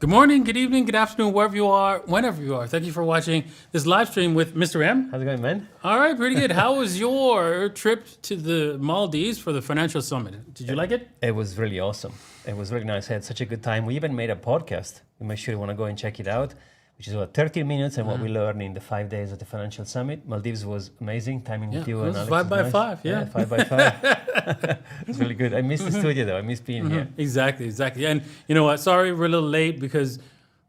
Good morning, good evening, good afternoon, wherever you are, whenever you are. Thank you for watching this live stream with Mr. M. How's it going, man? All right, pretty good. How was your trip to the Maldives for the financial summit? Did you like it? It was really awesome. It was really nice. I had such a good time. We even made a podcast. You make sure you want to go and check it out, which is about 30 minutes and what we learned in the 5 days of the financial summit. Maldives was amazing. Timing with you and it was Alex 5 by nice. 5, yeah. 5 by 5. It's really good. I missed the studio though. I missed being here. Exactly. And you know what? Sorry we're a little late because,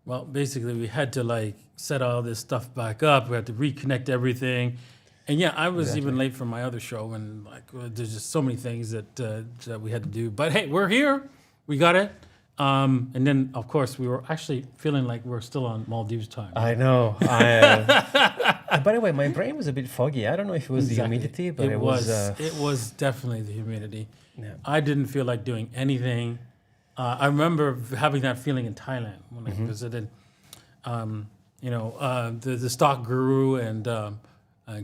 well, basically we had to set all this stuff back up. We had to reconnect everything. And yeah, I was even late for my other show, and there's just so many things that we had to do. But hey, we're here. We got it. And then, of course, we were actually feeling like we're still on Maldives time. I know. By the way, my brain was a bit foggy. I don't know if it was the humidity, but it was. It was definitely the humidity. Yeah. I didn't feel like doing anything. I remember having that feeling in Thailand when I visited. The stock guru and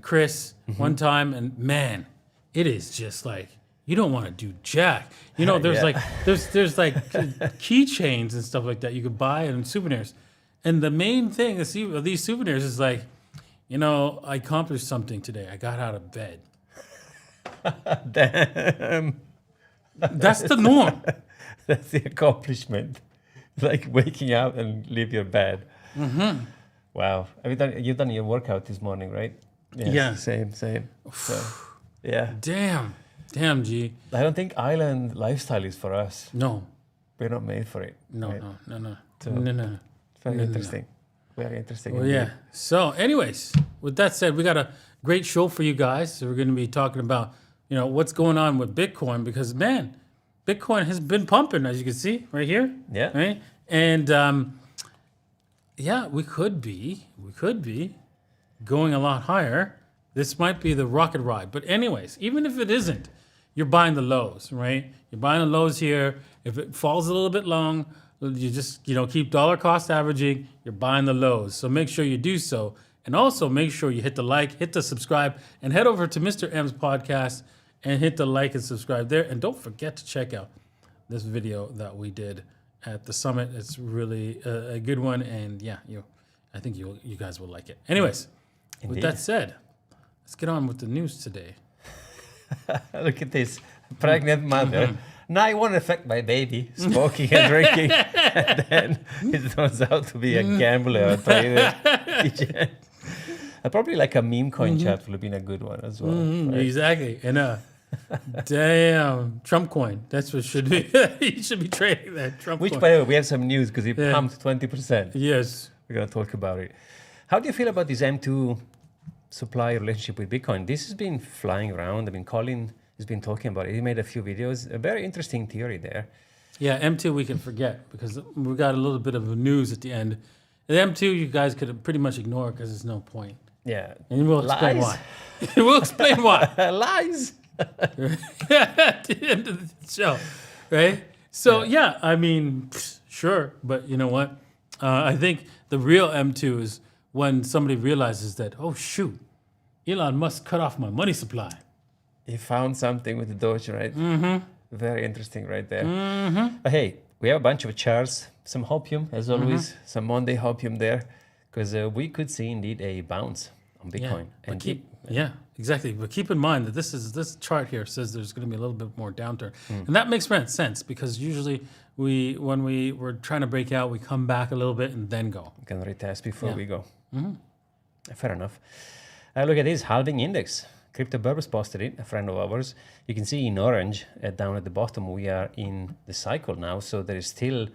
Chris one time, and man, it is just like you don't want to do jack. You know, there's there's keychains and stuff like that you could buy and souvenirs, and the main thing of these souvenirs is I accomplished something today. I got out of bed. Damn. That's the norm. That's the accomplishment. Like waking up and leave your bed. Mm-hmm. Wow. You've done your workout this morning, right? Yes, yeah. Same. So, yeah. Damn, G. I don't think island lifestyle is for us. No. We're not made for it. No, right? no. So, No. Very interesting. Very interesting. Well, yeah. So, anyways, with that said, we got a great show for you guys. So we're going to be talking about, what's going on with Bitcoin because, man, Bitcoin has been pumping, as you can see right here. Yeah. Right. And we could be going a lot higher. This might be the rocket ride. But anyways, even if it isn't, you're buying the lows, right? You're buying the lows here. If it falls a little bit long, you just keep dollar cost averaging. You're buying the lows. So make sure you do so. And also make sure you hit the like, hit the subscribe, and head over to Mr. M's podcast and hit the like and subscribe there. And don't forget to check out this video that we did at the summit. It's really a good one. And yeah, I think you guys will like it. Anyways, Indeed. With that said, let's get on with the news today. Look at this. Pregnant mother. Now it won't affect my baby, smoking and drinking. And then it turns out to be a gambler or trader. Probably like a meme coin chat would have been a good one as well. Right? Exactly. And damn, Trump coin. That's what should be. You should be trading that Trump Which, coin. by the way, we have some news because it pumped 20%. Yes. We're going to talk about it. How do you feel about this M2 supply relationship with Bitcoin? This has been flying around. I mean, Colin has been talking about it. He made a few videos. A very interesting theory there. Yeah, M2 we can forget because we got a little bit of news at the end. The M2 you guys could pretty much ignore because there's no point. Yeah. And we'll explain Lies. why. We'll explain why. Lies. At the end of the show, right? So yeah, I mean, sure, but you know what? I think the real M2 is when somebody realizes that, oh shoot, Elon Musk cut off my money supply. He found something with the Doge, right? Mm-hmm. Very interesting right there. Mm-hmm. But hey, we have a bunch of charts, some hopium as always, some Monday hopium there, because we could see indeed a bounce on Bitcoin. Yeah, exactly. But keep in mind that this chart here says there's going to be a little bit more downturn, and that makes sense because usually when we were trying to break out, we come back a little bit and then go. We can retest before we go. Fair enough. Look at this halving index. Crypto Burbs posted it, a friend of ours. You can see in orange down at the bottom, we are in the cycle now. So there is still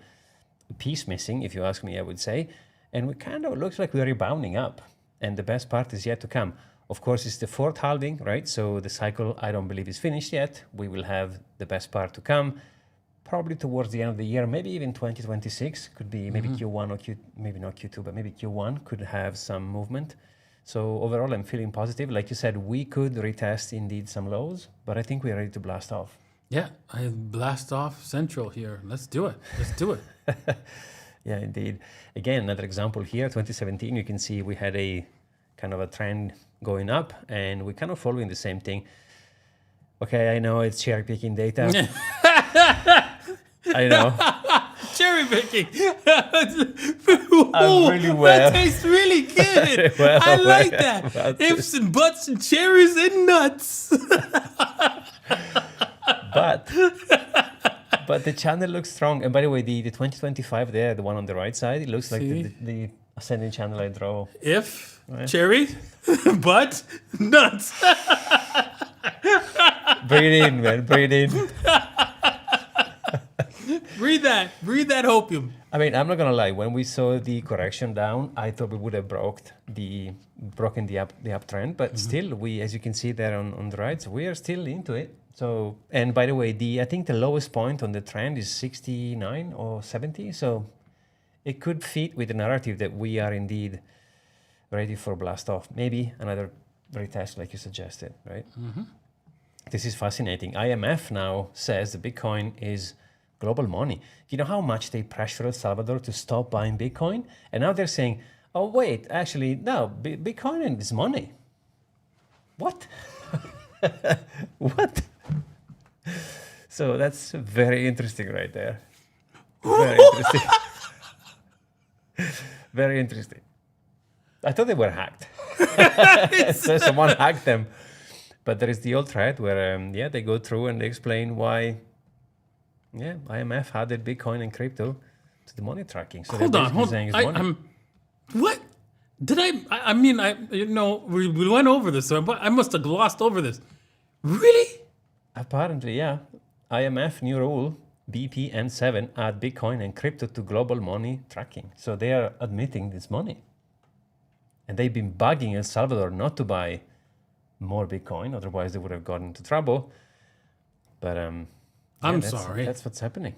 a piece missing, if you ask me, I would say. And we kind of looks like we're rebounding up. And the best part is yet to come. Of course, it's the fourth halving, right? So the cycle, I don't believe, is finished yet. We will have the best part to come, probably towards the end of the year, maybe even 2026. Could be maybe Q1 or maybe not Q2, but maybe Q1 could have some movement. So overall, I'm feeling positive. Like you said, we could retest indeed some lows, but I think we're ready to blast off. Yeah, I blast off Central here. Let's do it. Yeah, indeed. Again, another example here, 2017, you can see we had a kind of a trend going up and we're kind of following the same thing. Okay, I know it's cherry picking data. I know. cherry picking. I'm really well. That tastes really good. well I like aware that. about Ifs and buts and cherries and nuts. But the channel looks strong. And by the way, the 2025 there, the one on the right side, it looks like See? the ascending channel I draw. If, cherry, but, nuts. Breathe in, man. Breathe in. Breathe that hopium. I mean, I'm not gonna lie. When we saw the correction down, I thought we would have broken the uptrend. But still, we, as you can see there on the right, so we are still into it. So, and by the way, I think the lowest point on the trend is 69 or 70. So, it could fit with the narrative that we are indeed ready for blast off. Maybe another retest, like you suggested, right? This is fascinating. IMF now says the Bitcoin is global money. You know how much they pressure El Salvador to stop buying Bitcoin? And now they're saying, oh, wait, actually, no, Bitcoin is money. What? What? So that's very interesting right there. Very interesting. Very interesting. I thought they were hacked. So someone hacked them. But there is the old thread where, they go through and they explain why, IMF added Bitcoin and crypto to the money tracking. So Hold on. saying it's money. What? Did I mean, we went over this, so I must have glossed over this. Really? Apparently, yeah. IMF new rule, BPN7, add Bitcoin and crypto to global money tracking. So they are admitting this money. And they've been bugging El Salvador not to buy more Bitcoin, otherwise they would have gotten into trouble. But I'm sorry. That's what's happening.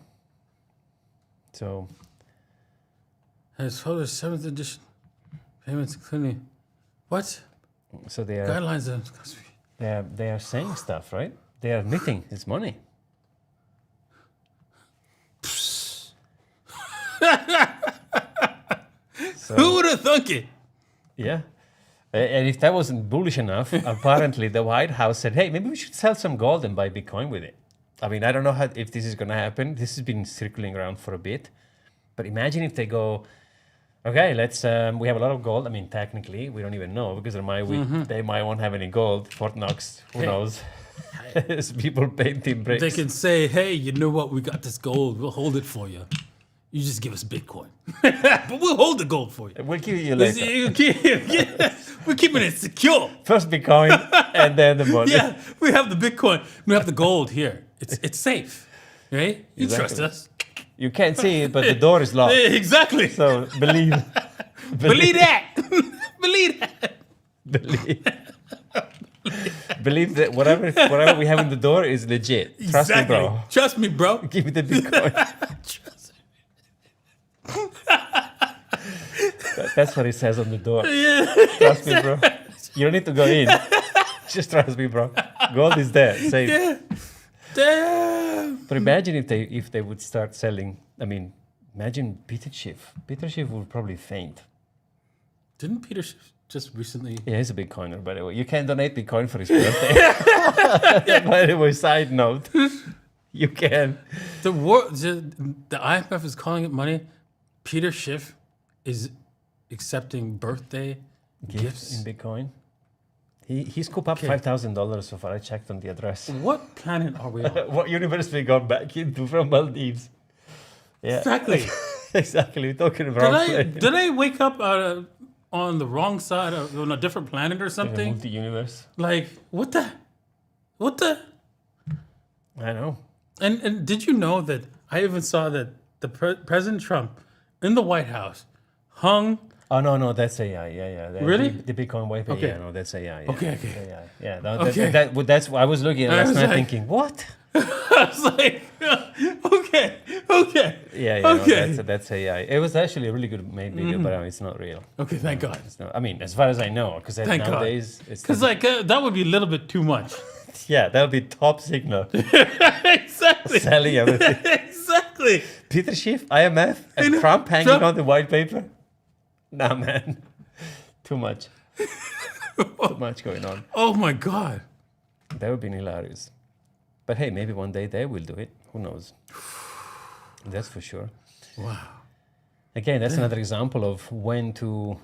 So As far as 7th edition payments including what? So they are Guidelines they are saying stuff, right? They are admitting it's money. Who would have thunk it? Yeah. And if that wasn't bullish enough, apparently the White House said, hey, maybe we should sell some gold and buy Bitcoin with it. I mean, I don't know if this is going to happen. This has been circling around for a bit. But imagine if they go, okay, let's, we have a lot of gold. I mean, technically, we don't even know because they might won't have any gold. Fort Knox, who knows? As people painting bricks. They can say, hey, you know what? We got this gold. We'll hold it for you. You just give us Bitcoin. But we'll hold the gold for you. We'll give you later. We're keeping it secure. First Bitcoin and then the money. Yeah, we have the Bitcoin. We have the gold here. It's safe, right? You Exactly. trust us. You can't see it, but the door is locked. Exactly. So believe. Believe that. Believe that. Believe that whatever we have in the door is legit. Trust me, bro. Trust me, bro. Give me the Bitcoin. Trust me. That's what it says on the door. Yeah. Trust me, bro. You don't need to go in. Just trust me, bro. Gold is there, safe. Yeah. Damn. But imagine if they would start selling. I mean, imagine Peter Schiff. Peter Schiff would probably faint. Didn't Peter just recently? Yeah, he's a Bitcoiner, by the way. You can donate Bitcoin for his birthday. By the way, side note, you can. The IMF is calling it money. Peter Schiff is accepting birthday gifts in Bitcoin. He scooped up $5,000 so far. I checked on the address. What planet are we on? What universe we got back into from Maldives? Yeah, Exactly. exactly. We're talking about. Did I wake up on the wrong side on a different planet or something? Multi-universe. Like what the? I know. And did you know that I even saw that the President Trump in the White House hung. Oh no, that's AI. Yeah. Really? The Bitcoin white paper. Okay. Yeah, no, that's AI. Yeah. Okay. AI. Yeah, Okay. that's what I was looking at I last was night, like- thinking, what? I was like, okay. Yeah. Okay. No, that's AI. It was actually a really good made video, but it's not real. Okay, thank God. It's not. I mean, as far as I know, because Thank God. nowadays, it's Because that would be a little bit too much. yeah, that would be top signal. Exactly. Selling everything. Exactly. Peter Schiff, IMF, and Trump hanging on the white paper. Nah, man. Too much. Too much going on. Oh my God. That would be hilarious. But hey, maybe one day they will do it. Who knows? That's for sure. Wow. Again, that's another example of when to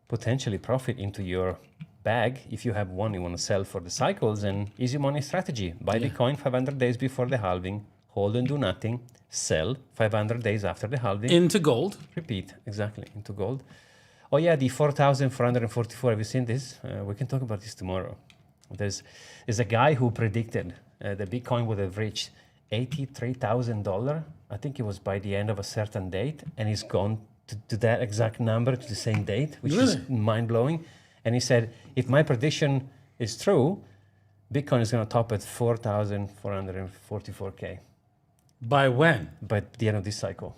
potentially profit into your bag if you have one you want to sell for the cycles, and easy money strategy. Buy Bitcoin 500 days before the halving, hold and do nothing, sell 500 days after the halving. Into gold. Repeat, exactly, into gold. Oh yeah, the 4,444, have you seen this? We can talk about this tomorrow. There's a guy who predicted the Bitcoin would have reached $83,000. I think it was by the end of a certain date, and he's gone to that exact number, to the same date, which is mind-blowing. And he said, if my prediction is true, Bitcoin is going to top at 4,444K. By when? By the end of this cycle.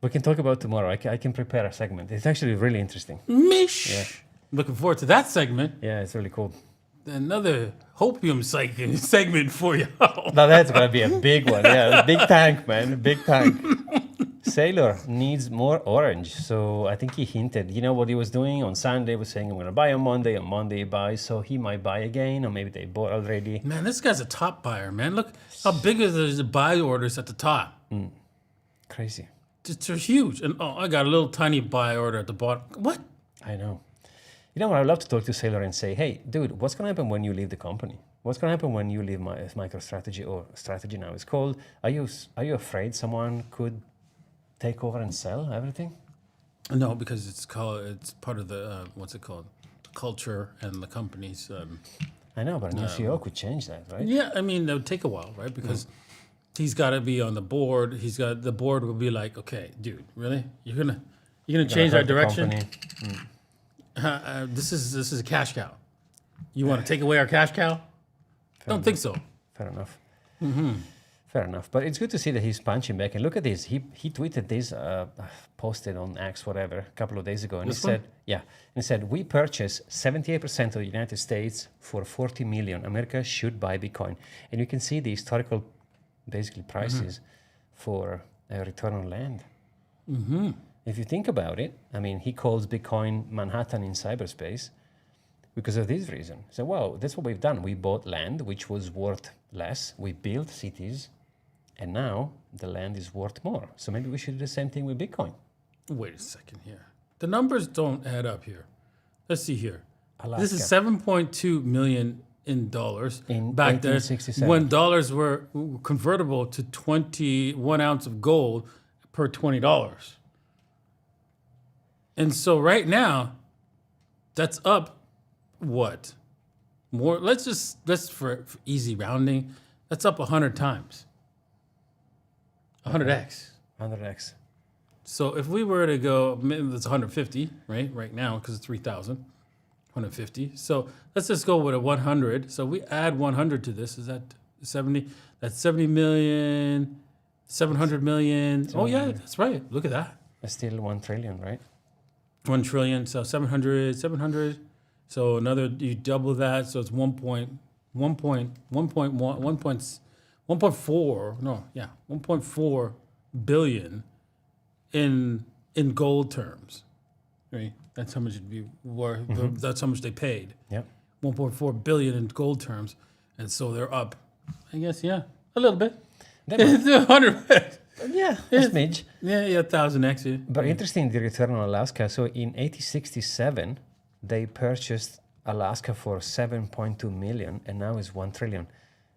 We can talk about tomorrow. I can prepare a segment. It's actually really interesting. Mish. Yeah. Looking forward to that segment. Yeah, it's really cool. Another hopium segment for you. Now that's going to be a big one. Yeah, big tank, man. Big tank. Saylor needs more orange. So I think he hinted, you know what he was doing on Sunday, was saying, I'm going to buy on Monday. On Monday he buys, so he might buy again, or maybe they bought already. Man, this guy's a top buyer, man. Look how big is the buy orders at the top. Crazy. They're huge. And I got a little tiny buy order at the bottom. What? I know. You know what? I'd love to talk to Saylor and say, hey, dude, what's going to happen when you leave the company? What's going to happen when you leave MicroStrategy, or Strategy now it's called? Are you afraid someone could take over and sell everything? No, because it's part of the, what's it called? The culture and the company's. I know, but a new CEO could change that, right? Yeah, I mean, it would take a while, right? Because he's got to be on the board. The board will be like, okay, dude, really? You're gonna change our direction? This is a cash cow. You want to take away our cash cow? Don't think so. Fair enough. Mm-hmm. Fair enough. But it's good to see that he's punching back. And look at this. He tweeted this, posted on X, whatever, a couple of days ago. And he said, we purchase 78% of the United States for $40 million. America should buy Bitcoin. And you can see the historical, basically, prices for a return on land. Mm-hmm. If you think about it, I mean, he calls Bitcoin Manhattan in cyberspace because of this reason. So, wow, that's what we've done. We bought land, which was worth less. We built cities, and now the land is worth more. So maybe we should do the same thing with Bitcoin. Wait a second here. The numbers don't add up here. Let's see here. Alaska. This is 7.2 million in dollars. Back then, 1867. when dollars were convertible to 21 ounce of gold per $20. And so right now, that's up what? More, let's for easy rounding, that's up 100 times. 100x. 100x. So if we were to go, that's 150, right now, because it's 3,000, 150. So let's just go with a 100. So we add 100 to this. Is that 70? That's 70 million, 700 million. Oh yeah, that's right. Look at that. That's still 1 trillion, right? 1 trillion, so 700. So another, you double that, so it's 1.4 billion in gold terms, right? That's how much it'd be worth. That's how much they paid. Yep. 1.4 billion in gold terms, and so they're up, I guess, a little bit. 100. Yeah, that's smidge. Yeah, 1,000x. Yeah. But interesting, the return on Alaska. So in 1867, they purchased Alaska for 7.2 million, and now it's 1 trillion.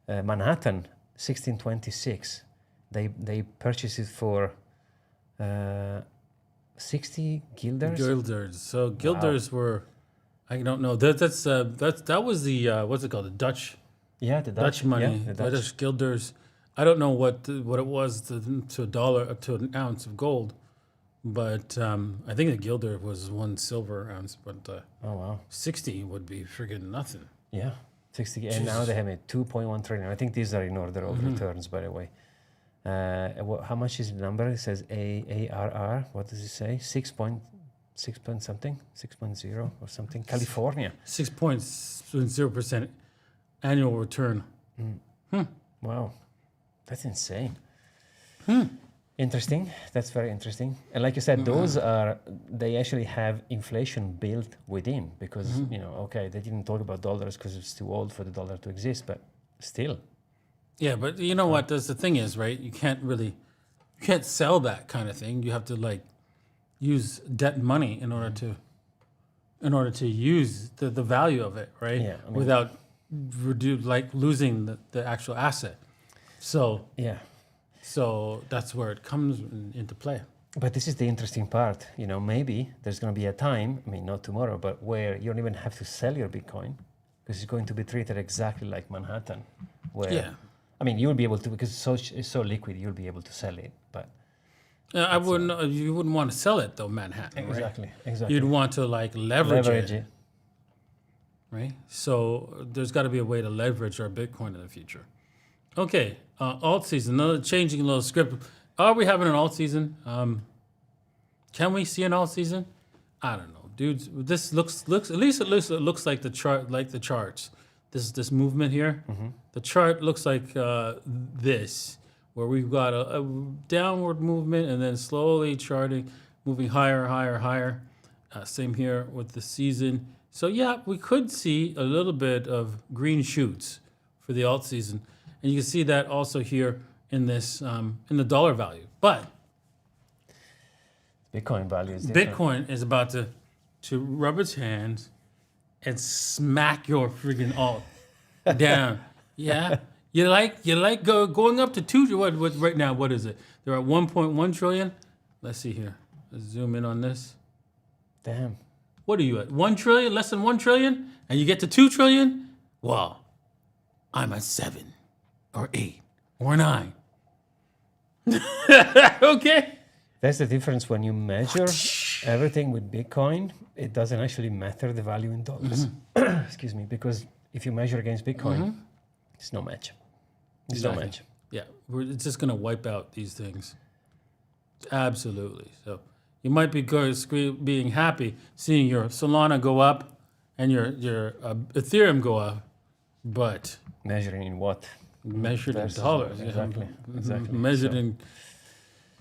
Manhattan, 1626, they purchased it for 60 guilders. Guilders. So guilders were, I don't know. That was the what's it called? The Dutch. Yeah, the Dutch money. Yeah, The Dutch guilders. I don't know what it was to $1 to an ounce of gold, but I think the guilder was 1 silver ounce. But oh wow, 60 would be friggin' nothing. Yeah, 60, and now they have a 2.1 trillion. I think these are in order of returns, by the way. How much is the number? It says ARR. What does it say? 6 point something, 6.0 or something. California. 6.0% annual return. Wow. That's insane. Interesting. That's very interesting. And like you said, they actually have inflation built within because, they didn't talk about dollars because it's too old for the dollar to exist, but still. Yeah, but you know what? The thing is, right? You can't really You can't sell that kind of thing. You have to like use debt and money in order to use the value of it, right? Yeah, I mean- without losing the actual asset. So Yeah. so that's where it comes into play. But this is the interesting part. You know, maybe there's going to be a time, I mean, not tomorrow, but where you don't even have to sell your Bitcoin because it's going to be treated exactly like Manhattan. Where, Yeah. I mean, you'll be able to, because it's so liquid, you'll be able to sell it. But You wouldn't want to sell it though, Manhattan, right? Exactly. You'd want to like leverage it, it. right? So there's got to be a way to leverage our Bitcoin in the future. Okay, Altseason, another changing a little script. Are we having an Altseason? Can we see an Altseason? I don't know, dudes. This looks at least it looks like the chart, like the charts. This movement here, the chart looks like this, where we've got a downward movement and then slowly charting, moving higher. Same here with the season. So yeah, we could see a little bit of green shoots for the Altseason, and you can see that also here in this in the dollar value. But Bitcoin value is different. Bitcoin is about to rub its hands and smack your freaking alt down. Yeah, you like going up to two. What right now? What is it? They're at 1.1 trillion. Let's see here. Let's zoom in on this. Damn. What are you at? 1 trillion? Less than 1 trillion? And you get to 2 trillion? Well, I'm at 7 or 8 or 9. Okay. That's the difference when you measure everything with Bitcoin. It doesn't actually matter the value in dollars. Excuse me, because if you measure against Bitcoin, it's no match. It's no match. Yeah, it's just gonna wipe out these things. Absolutely. So you might be being happy seeing your Solana go up and your Ethereum go up, but Measuring in what? measured in Versus- dollars, Exactly. Exactly. measured So-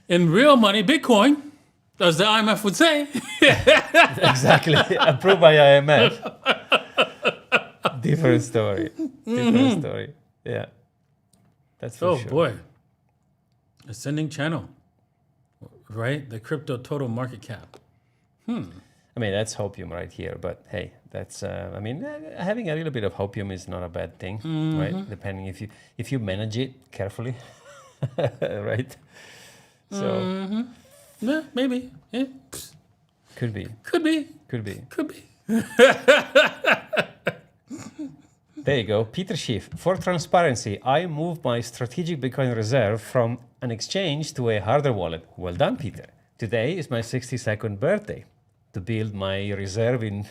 in real money, Bitcoin, as the IMF would say. Exactly. Approved by IMF. Different story. Different story. Yeah. That's for Oh sure. boy, ascending channel, right? The crypto total market cap. I mean, that's hopium right here. But hey, that's, I mean, having a little bit of hopium is not a bad thing, right? Depending if you manage it carefully, right? So Yeah, maybe. Yeah. could be. Could be. Could be. Could be. There you go. Peter Schiff. For transparency, I moved my strategic Bitcoin reserve from an exchange to a hardware wallet. Well done, Peter. Today is my 62nd birthday. To build my reserve in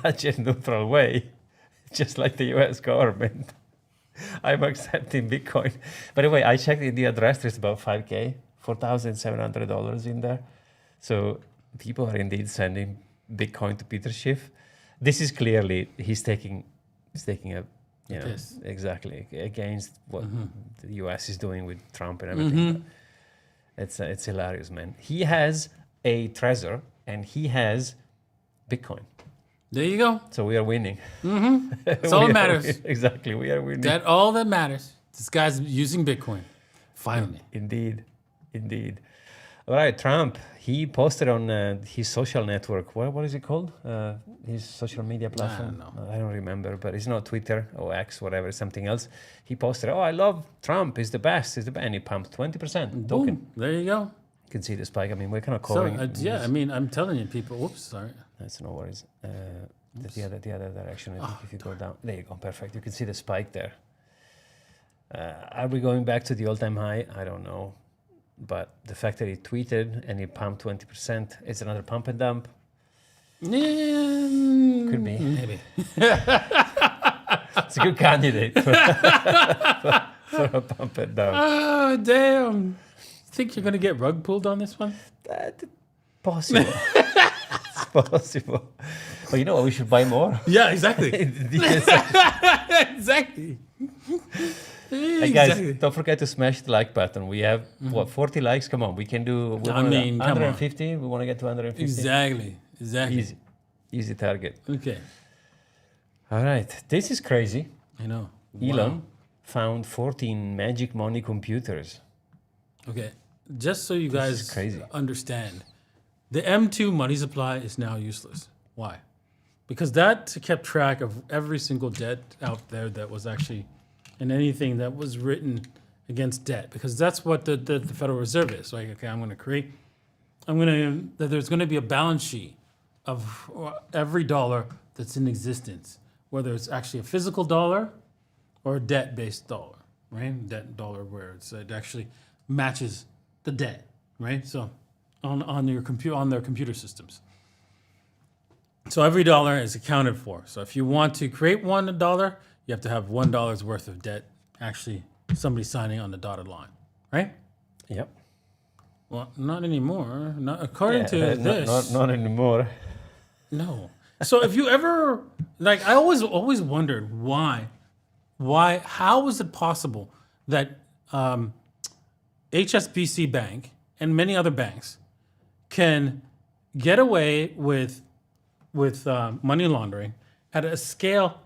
budget neutral way, just like the US government. I'm accepting Bitcoin. By the way, I checked the address, there's about $5,000, $4,700 in there. So people are indeed sending Bitcoin to Peter Schiff. This is clearly, he's taking a, you know, Piss. exactly, against what the US is doing with Trump and everything. It's hilarious, man. He has a treasure and he has Bitcoin. There you go. So we are winning. That's all that matters. Exactly, we are winning. That all that matters. This guy's using Bitcoin. Finally. Indeed, indeed. All right, Trump. He posted on his social network. What is it called? His social media platform. I don't remember, but it's not Twitter or X, whatever. It's something else. He posted, "Oh, I love Trump. He's the best. He's the best." And he pumped 20% token. Boom. There you go. You can see the spike. I mean, we're kind of So covering. yeah, I mean, I'm telling you, people. Whoops, sorry. That's no worries. The other direction. I think if you go down, there you go. Perfect. You can see the spike there. Are we going back to the all-time high? I don't know. But the fact that he tweeted and he pumped 20%, it's another pump and dump. Yeah, Could be. maybe. It's a good candidate for a pump and dump. Oh damn! Think you're gonna get rug pulled on this one? Possible. It's possible. But you know what? We should buy more. Yeah, exactly. exactly. Hey guys, don't forget to smash the like button. We have, 40 likes? Come on, we can do I mean, come on. 150. We want to get to 150. Exactly. Easy target. Okay. All right, this is crazy. I know. Elon Wow. found 14 magic money computers. Okay. just so you is guys crazy. understand, the M2 money supply is now useless. Why? Because that kept track of every single debt out there that was actually, and anything that was written against debt, because that's what the Federal Reserve is. Like, okay, there's going to be a balance sheet of every dollar that's in existence, whether it's actually a physical dollar or a debt-based dollar, right? Debt dollar where it actually matches the debt, right? So on their computer systems. So every dollar is accounted for. So if you want to create $1, you have to have $1 worth of debt, actually somebody signing on the dotted line, right? Yep. Well, not anymore. Not according to this. Not anymore. No. So if you ever, like, I always wondered how is it possible that HSBC Bank and many other banks can get away with money laundering at a scale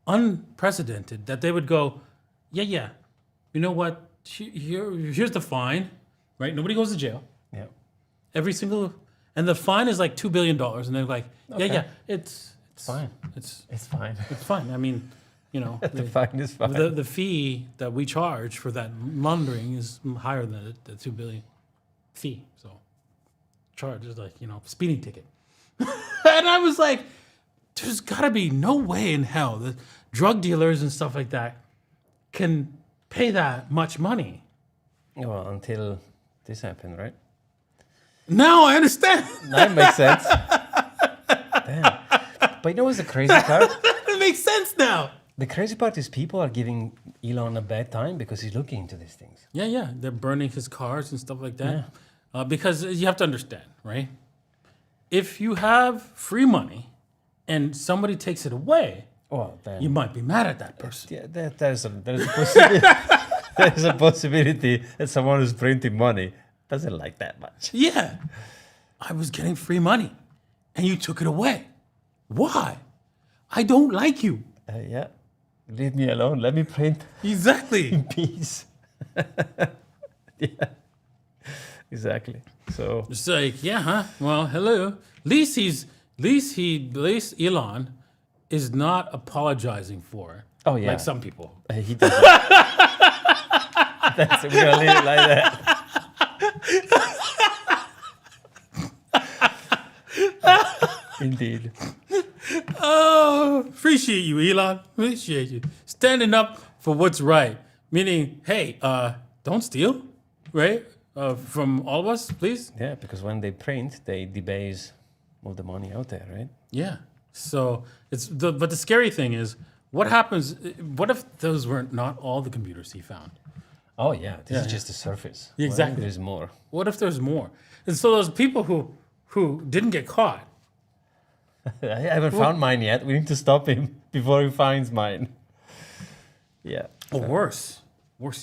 unprecedented, that they would go, yeah, you know what? Here's the fine, right? Nobody goes to jail. Yeah. And the fine is like $2 billion, and they're like, yeah, it's fine. It's fine. It's fine. I mean, you know, The fine is fine. the fee that we charge for that laundering is higher than the $2 billion fee. So charge is like, speeding ticket. And I was like, there's got to be no way in hell that drug dealers and stuff like that can pay that much money. Well, until this happened, right? Now I understand. That makes sense. Damn. But you know what's the crazy part? It makes sense now. The crazy part is people are giving Elon a bad time because he's looking into these things. Yeah. They're burning his cars and stuff like that. Because you have to understand, right? If you have free money and somebody takes it away, Well, then you might be mad at that person. yeah, there's a possibility. There's a possibility that someone who's printing money doesn't like that much. Yeah. I was getting free money and you took it away. Why? I don't like you. Yeah. Leave me alone. Let me print Exactly. in peace. Yeah. Exactly. So It's like, well, hello. At least Elon is not apologizing for it. Oh, yeah. Like some people. he doesn't. We're gonna leave it like that. Indeed. Oh, appreciate you, Elon. Appreciate you. Standing up for what's right. Meaning, hey, don't steal, right? From all of us, please. Yeah, because when they print, they debase all the money out there, right? Yeah. So but the scary thing is, what happens? What if those were not all the computers he found? Oh yeah, this is just the surface. Exactly. There's more. What if there's more? And so those people who didn't get caught. I haven't found mine yet. We need to stop him before he finds mine. Yeah. Or worse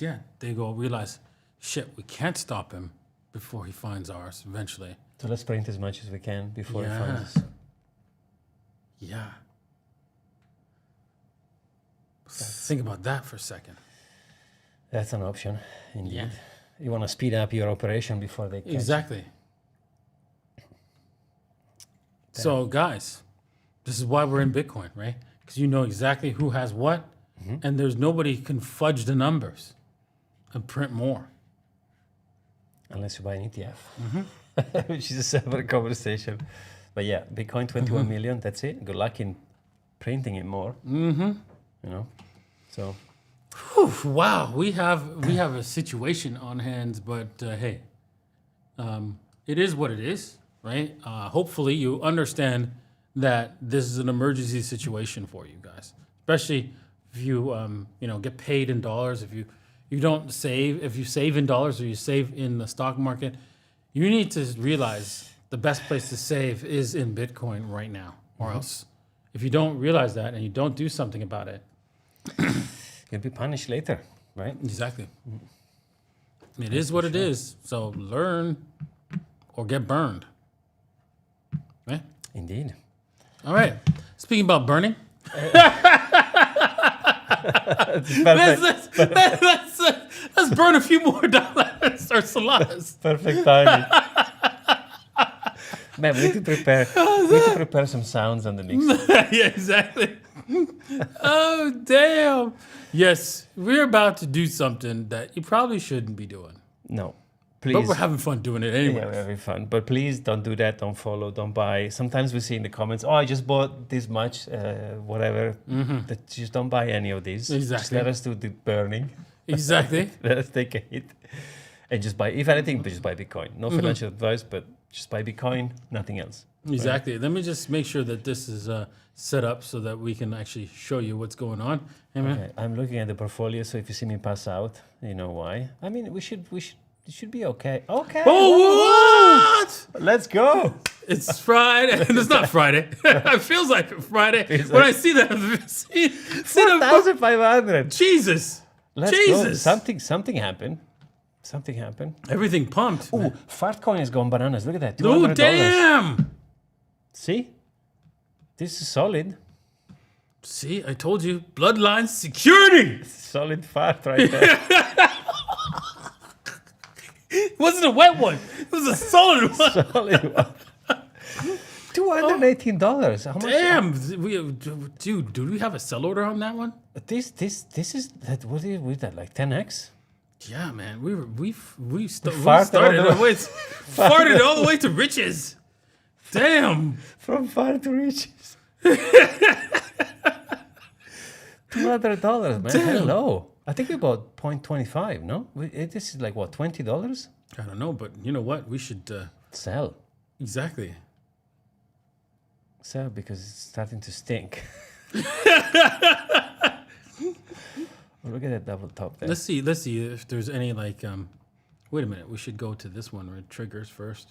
yet, they go realize, shit, we can't stop him before he finds ours eventually. So let's print as much as we can before he Yeah. finds us. Yeah. Think about that for a second. That's an option, indeed. Yeah. You want to speed up your operation before they catch. Exactly. So, guys, this is why we're in Bitcoin, right? Because you know exactly who has what, and there's nobody who can fudge the numbers and print more. Unless you buy an ETF, which is a separate conversation. But yeah, Bitcoin 21 million, that's it. Good luck in printing it more. You know, so. Whew, wow, we have a situation on hands, but hey, it is what it is, right? Hopefully, you understand that this is an emergency situation for you guys, especially if you get paid in dollars. If you don't save, if you save in dollars or you save in the stock market, you need to realize the best place to save is in Bitcoin right now, or else if you don't realize that and you don't do something about it. You'll be punished later, right? Exactly. It is what it is. So learn or get burned. Right? Indeed. All right. Speaking about burning, Perfect. let's Let's burn a few more dollars or salas. Perfect timing. Man, we need to prepare some sounds on the mix. Yeah, exactly. Oh, damn. Yes, we're about to do something that you probably shouldn't be doing. No, please. But we're having fun doing it anyway. Yeah, we're having fun. But please don't do that. Don't follow. Don't buy. Sometimes we see in the comments, "Oh, I just bought this much, whatever." That just don't buy any of these. Just Exactly. let us do the burning. Exactly. Let us take a hit, and just buy. If anything, just buy Bitcoin. No financial advice, but just buy Bitcoin. Nothing else. Exactly. Let me just make sure that this is set up so that we can actually show you what's going on. Hey, man. Okay, I'm looking at the portfolio, so if you see me pass out, you know why. I mean, it should be okay. Okay. Oh, what? Let's go. It's Friday. It's not Friday. It feels like Friday. When I see that, see the 4,500. Jesus. Let's Jesus. go. Something happened. Something happened. Everything pumped. Oh, Fartcoin has gone bananas. Look at that. Oh, $200. damn. See? This is solid. See, I told you. Bloodline security. Solid fart right there. It wasn't a wet one. It was a solid one. Solid one. $218. How much? Damn. Dude, do we have a sell order on that one? This is that. What is with that? Like 10x? Yeah, man. We farted started all the our way. Farted all the way to riches. Damn. From far to riches. $200, man. Damn. Hello. I think we bought 0.25, no? This is like, what, $20? I don't know, but you know what? We should Sell. exactly. Sell because it's starting to stink. Oh, look at that double top there. Let's see if there's any like wait a minute, we should go to this one where it triggers first.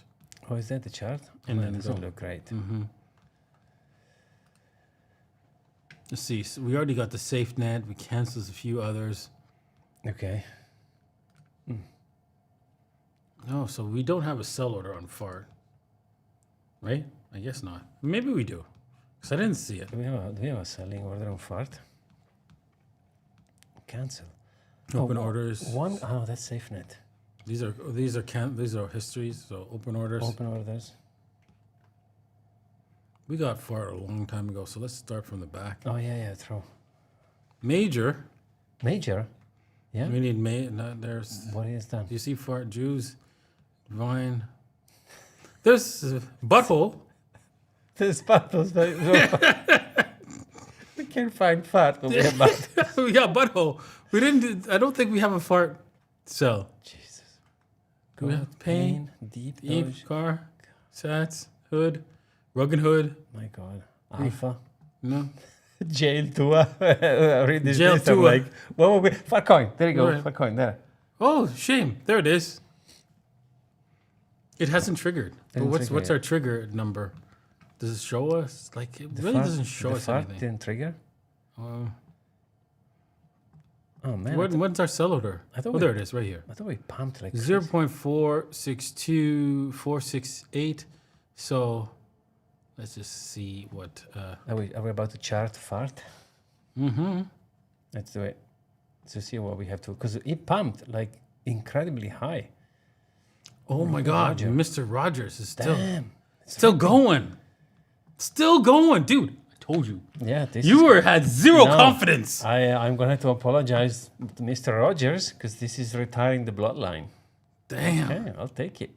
Oh, is that the chart? And Oh, then that doesn't go. look great. Let's see. So we already got the safe net. We canceled a few others. Okay. No, so we don't have a sell order on fart. Right? I guess not. Maybe we do. Because I didn't see it. Do we have a selling order on fart? Cancel. Open orders. Oh, that's SafeNet. These are histories, so open orders. Open orders. We got fart a long time ago, so let's start from the back. Oh, yeah, throw. Major. Major? Yeah? We need there's What is that? do you see fart Jews? Vine. There's butthole. There's bottles. We can't find fat, but we have bottles. We got butthole. We didn't. I don't think we have a fart cell. Jesus. We have pain, deep Eve, doge. car, sats, hood, rug and hood. My God. Alpha. No. Jail Tua. I read this Jail list, I'm Tua. like, whoa. Fartcoin. There you go. Right. Fartcoin, there. Oh, shame. There it is. It hasn't triggered. But Didn't what's trigger our trigger number? Does it show us? Like, it really doesn't show us fart anything. didn't trigger? Oh, man. What's our sell order? I thought Oh, we- there it is, right here. I thought we pumped like 0.462468. So let's just see what. Are we about to chart fart? Mm-hmm. Let's do it. To see what we have to, because it pumped like incredibly high. Oh my God, Roger. Mr. Rogers is still Damn. going, still going, dude. I told you. Yeah, this Had zero No. confidence. I'm gonna have to apologize to Mr. Rogers because this is retiring the bloodline. Damn. Okay, I'll take it.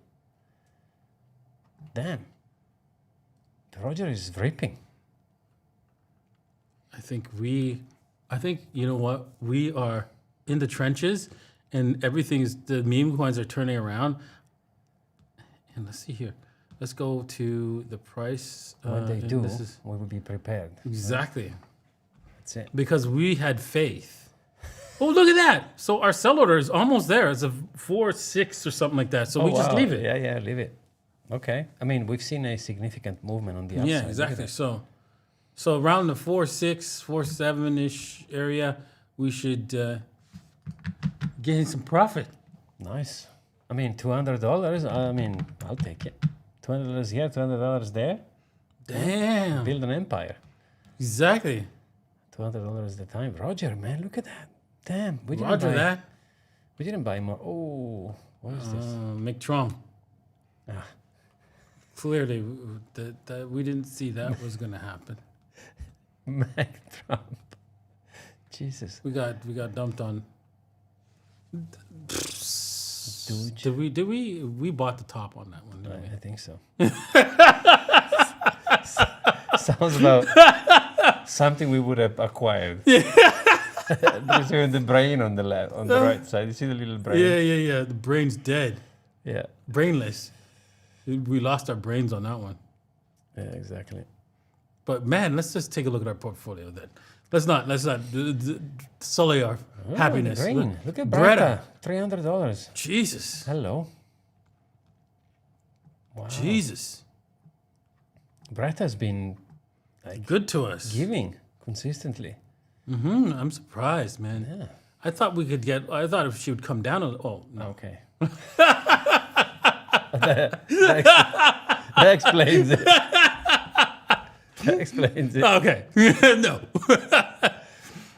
Damn. Roger is ripping. I think you know what? We are in the trenches, and the meme coins are turning around. And let's see here. Let's go to the price. When they and do, this is we will be prepared. exactly That's it. because we had faith. Oh, look at that! So our sell order is almost there. It's a 4-6 or something like that. So we just wow. leave it. Yeah, leave it. Okay. I mean, we've seen a significant movement on the upside. Yeah, Look at exactly. that. So around the 4-6, 4-7-ish area, we should gain some profit. Nice. I mean, $200. I mean, I'll take it. $200 here, $200 there. Damn. Build an empire. Exactly. $200 at a time. Roger, man, look at that. Damn. We Roger that. We didn't buy more. Oh, what is this? McTrump. Ah. Clearly, that we didn't see that was going to happen. Mac Trump. Jesus. We got dumped on. Dude. Did we bought the top on that one? Didn't we? I think so. Sounds about something we would have acquired. There's even the brain on the left, on the right side. You see the little brain? Yeah. The brain's dead. Yeah. Brainless. We lost our brains on that one. Yeah, exactly. But man, let's just take a look at our portfolio then. Let's not sully our happiness. The green. Look at Bretta. $300. Jesus. Hello. Wow. Jesus. Bretta's been Good to us. giving consistently. I'm surprised, man. Yeah. I thought we could get. I thought if she would come down. Oh no. Okay. that explains it. That explains it. Okay. No.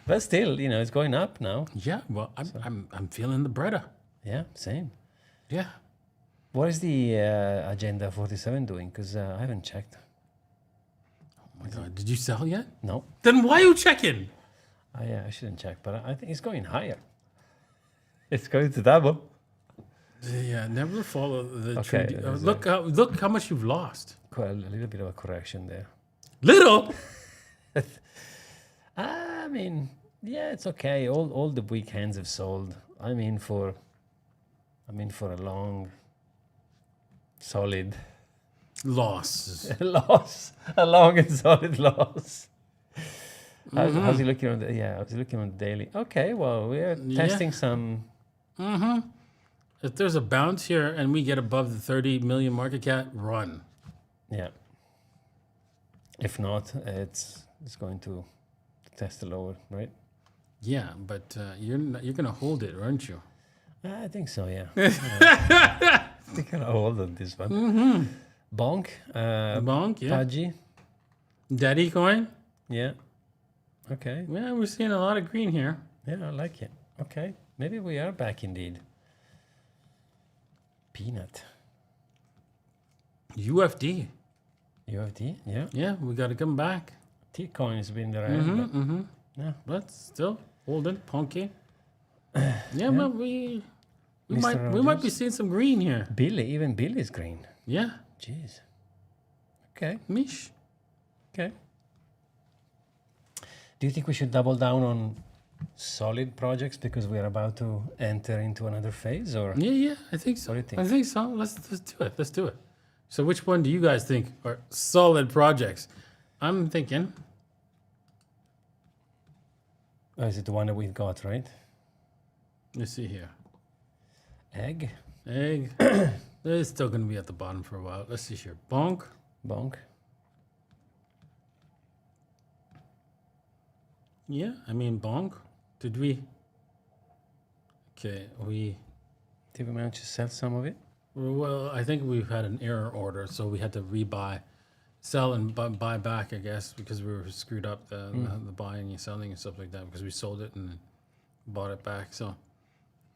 But still, it's going up now. Yeah. Well, I'm feeling the Bretta. Yeah, same. Yeah. What is the Agenda 47 doing? Because I haven't checked. Oh my God. Did you sell yet? No. Then why are you checking? I shouldn't check, but I think it's going higher. It's going to double. Yeah. Never follow the Okay, true. there's Look how much you've lost. Quite a little bit of a correction there. Little. I mean, yeah, it's okay. All the weekends have sold. I mean for a long, solid Loss. loss. A long and solid loss. How's he looking on the? Yeah, I was looking on the daily. Okay, well, we're testing some. If there's a bounce here and we get above the 30 million market cap, run. Yeah. If not, it's going to test the lower, right? Yeah, but you're gonna hold it, aren't you? I think so. Yeah. I think I'll hold on this one. Bonk. Bonk, yeah. Pudgy. Daddy coin. Yeah. Okay. Yeah, we're seeing a lot of green here. Yeah, I like it. Okay. Maybe we are back indeed. Peanut. UFD. UFD? Yeah. Yeah, we got to come back. T-coin has been there. Yeah. But still holding punky. Yeah, but we Mr. might be Rogers? seeing some green here. Even Billy's green. Yeah, Jeez. Okay. Mish. Okay. Do you think we should double down on solid projects because we are about to enter into another phase, or Yeah, I think so. What do you think? I think so. Let's do it. Let's do it. So, which one do you guys think are solid projects? I'm thinking. is it the one that we've got, right? Let's see here. Egg, It's still going to be at the bottom for a while. Let's see here. Bonk. bonk. Yeah, I mean bonk. Did we? Okay, Did we manage to sell some of it? Well, I think we've had an error order, so we had to sell and buy back, I guess, because we were screwed up the buying and selling and stuff like that because we sold it and bought it back. So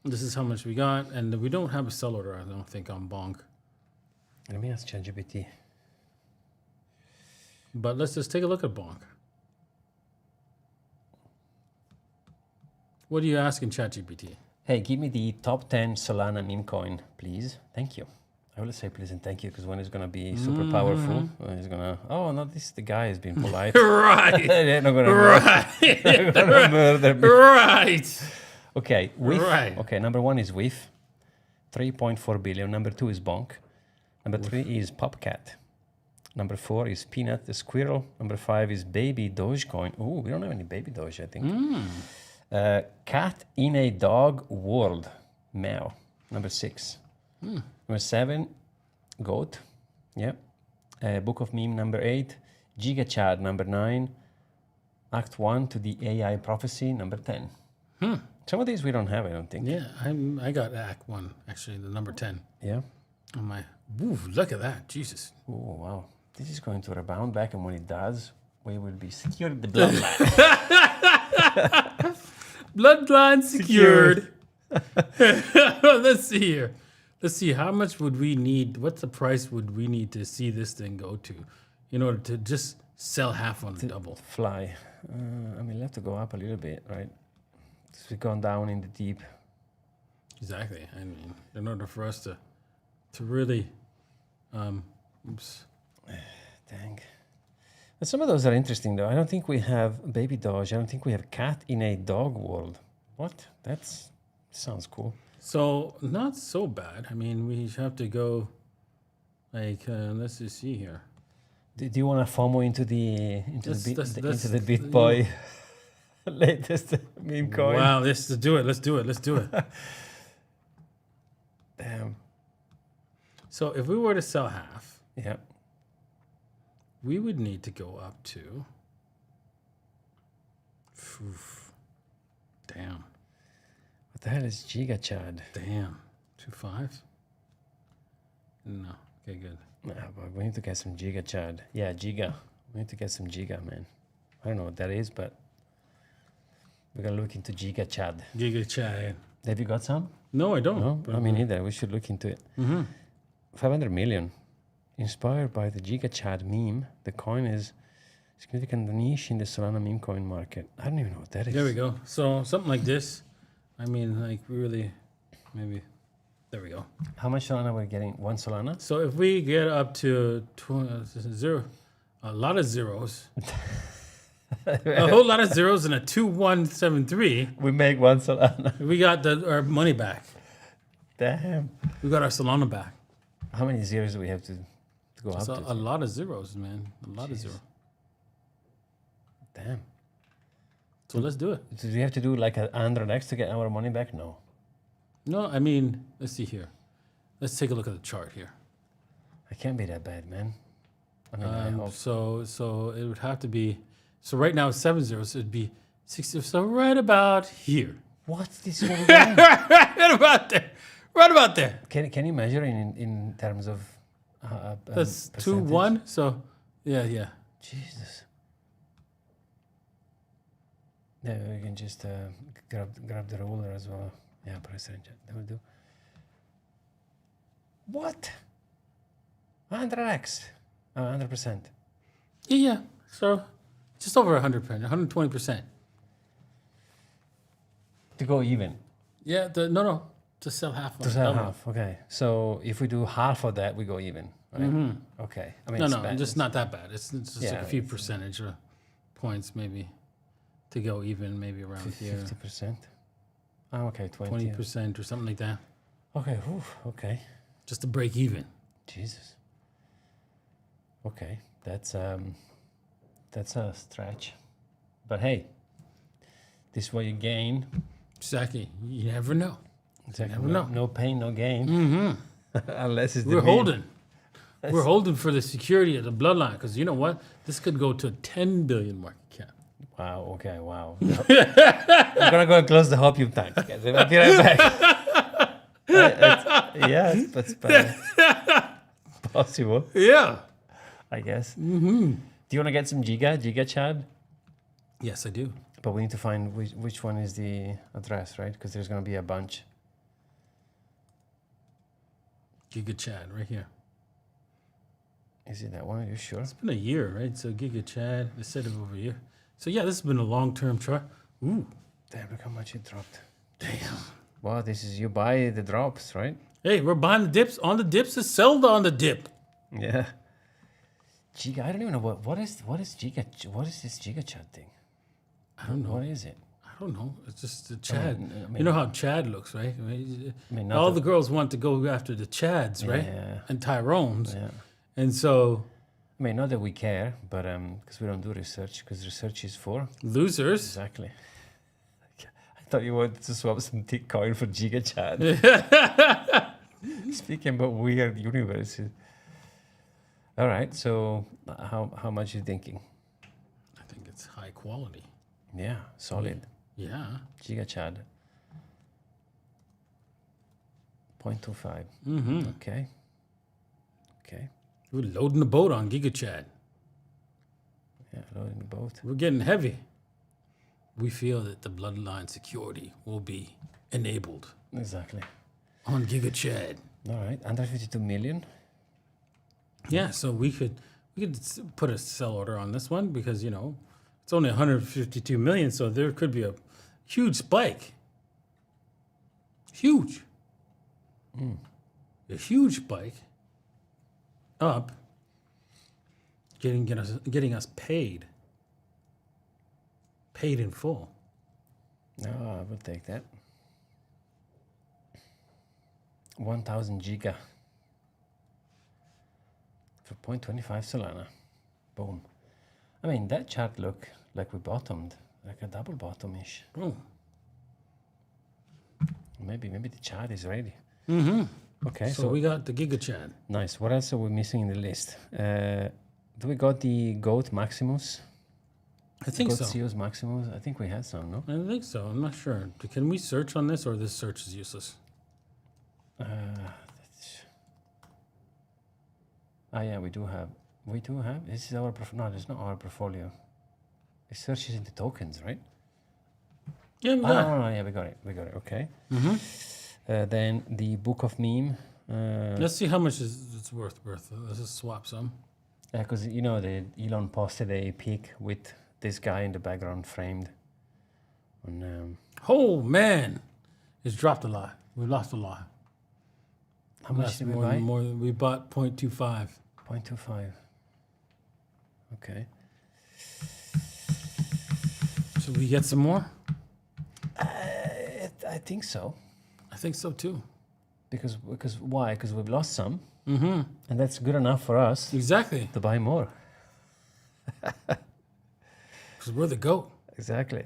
this is how much we got, and we don't have a sell order, I don't think, on bonk. Let me ask ChatGPT. But let's just take a look at bonk. What are you asking ChatGPT? Hey, give me the top 10 Solana meme coin, please. Thank you. I will say please and thank you because when it's going to be super powerful, he's going to, oh, no, the guy has been polite. Right. They're not going to murder me. Right. Okay, WIF. Right. Okay, number one is WIF, 3.4 billion. Number two is Bonk. Number three is Popcat. Number four is Peanut the Squirrel. Number five is Baby Dogecoin. Oh, we don't have any Baby Doge, I think. Cat in a Dog World, Meow. Number six. Number seven, Goat. Yeah. Book of Meme, number 8. Giga Chad, number 9. Act 1 to the AI Prophecy, number 10. Some of these we don't have, I don't think. Yeah, I got Act 1, actually, the number 10. Yeah. On my, ooh, look at that, Jesus. Oh, wow. This is going to rebound back, and when it does, we will be secured the bloodline. Bloodline secured. Let's see here. Let's see, how much would we need? What's the price would we need to see this thing go to in order to just sell half on the double? Fly. I mean, we'll have to go up a little bit, right? So we've gone down in the deep. Exactly. I mean, in order for us to really, oops. Dang. But some of those are interesting, though. I don't think we have baby doge. I don't think we have cat in a dog world. What? That sounds cool. So not so bad. I mean, we have to go, like, let's just see here. Do you want to FOMO into the BitBoy latest meme coin? Wow, let's do it. Let's do it. Damn. So if we were to sell half, Yeah. we would need to go up to. Oof. Damn. What the hell is Giga Chad? Damn. 2.5? No. Okay, good. Nah, but we need to get some Giga Chad. Yeah, Giga. We need to get some Giga, man. I don't know what that is, but we're gonna look into Giga Chad. Giga Chad. Have you got some? No, I don't. No, I mean neither. We should look into it. 500 million. Inspired by the Giga Chad meme, the coin is significant niche in the Solana meme coin market. I don't even know what that is. There we go. So something like this. I mean, like really, maybe. There we go. How much Solana we're getting? 1 Solana? So if we get up to a lot of zeros, a whole lot of zeros and a 2173, We make 1 Solana. we got our money back. Damn. We got our Solana back. How many zeros do we have to go up So to? a lot of zeros, man. A lot of zeros. Damn. So let's do it. Do we have to do like a 100x to get our money back? No. No, I mean, let's see here. Let's take a look at the chart here. It can't be that bad, man. I mean, I hope. So it would have to be. So right now it's 7 zeros. So it'd be 60. So right about here. What? This is what we're doing? Right about there. Right about there. Can you measure in terms of That's percentage? 2-1. So yeah. Jesus. Yeah, we can just grab the ruler as well. Yeah, press enter. That will do. What? 100x. 100%. Yeah. So just over 100%, 120%. To go even. Yeah. No. To sell half. To sell half. Okay. So if we do half of that, we go even. Right? Okay. I mean, No, just not that bad. It's just Yeah, like a few percentage points maybe to go even, maybe around here. 50%. Oh, okay, 20. 20% or something like that. Okay. Okay. Just to break even. Jesus. Okay, that's a stretch, but hey, this is what you gain. Exactly. You never know. Exactly. never know. No pain, no gain. Unless it's We're holding. We're holding for the security of the bloodline because you know what? This could go to 10 billion market cap. Wow. Okay. Wow. I'm gonna go and close the Hopium tank. Guys. I'll be right back. Yeah, it's possible. Yeah. I guess. Do you want to get some Giga Chad? Yes, I do. But we need to find which one is the address, right? Because there's going to be a bunch. Giga Chad right here. Is it that one? Are you sure? It's been a year, right? So Giga Chad, they said it over a year. So yeah, this has been a long-term chart. Ooh. Damn, look how much it dropped. Damn. Wow, this is you buy the drops, right? Hey, we're buying the dips on the dips to sell on the dip. Yeah. Giga, I don't even know what is Giga. What is this Giga Chad thing? I don't know. What is it? I don't know. It's just the Chad. I mean, you know how Chad looks, right? I mean, all the girls want to go after the Chads, right? Yeah. And Tyrones. Yeah. And so I mean, not that we care, but because we don't do research, because research is for losers. exactly. I thought you wanted to swap some tick coin for Giga Chad. Speaking about weird universes. All right, so how much are you thinking? I think it's high quality. Yeah, solid. Yeah. Giga Chad. 0.25. Okay. We're loading the boat on Giga Chad. Yeah, loading the boat. We're getting heavy. We feel that the bloodline security will be enabled Exactly. on GigaChad. All right, under 52 million. Yeah, so we could put a sell order on this one because it's only 152 million, so there could be a huge spike. Huge. A huge spike up, getting us paid in full. No, I will take that. 1,000 giga for 0.25 Solana. Boom. I mean, that chart look like we bottomed, like a double bottom-ish. Oh. Maybe the chart is ready. Okay, So we got the GigaChad. nice. What else are we missing in the list? Do we got the GOAT Maximus? I think GOAT so. CEOs Maximus? I think we had some, no? I think so. I'm not sure. Can we search on this, or this search is useless? Yeah, we do have. This is our no, it's not our portfolio. It searches into tokens, right? Yeah, we Oh, got. no, yeah, we got it. Okay. Then the Book of Meme. Let's see how much it's worth. Let's just swap some. Because the Elon posted a pic with this guy in the background framed. On Oh man, it's dropped a lot. We lost a lot. how much That's did we more, buy? more. We bought 0.25. 0.25. Okay. Should we get some more? I think so. I think so too. Because why? Because we've lost some, and that's good enough for us Exactly. to buy more. Because we're the GOAT. Exactly.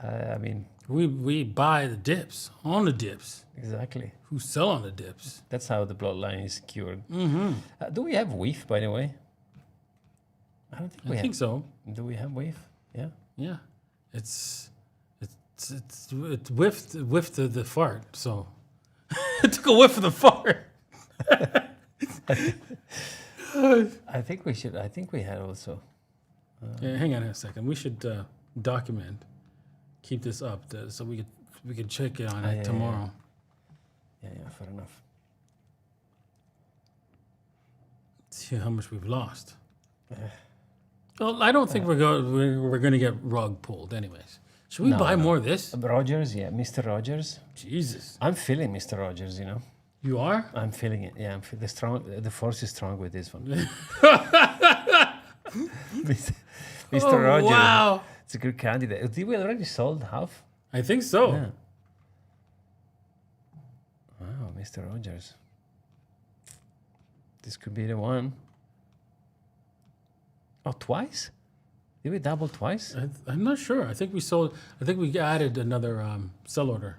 I mean, We buy the dips on the dips. exactly. Who sell on the dips? That's how the bloodline is secured. Do we have WEEF, by the way? I don't think we I have. think so. Do we have WEEF? Yeah. Yeah. It whiffed the fart. So it took a whiff of the fart. I think we should. I think we had also. Yeah, hang on a second. We should document, keep this up, so we could check it on it yeah, tomorrow. Yeah, fair enough. See how much we've lost. Well, I don't think we're going to get rug pulled, anyways. Should we buy more of this? Rogers, yeah, Mr. Rogers. Jesus, I'm feeling Mr. Rogers. you are? I'm feeling it. Yeah, the force is strong with this one. Mr. Rogers. Wow, It's a good candidate. Did we already sold half? I think so. Yeah. Wow, Mr. Rogers. This could be the one. Oh, twice? Did we double twice? I'm not sure. I think we sold. I think we added another sell order.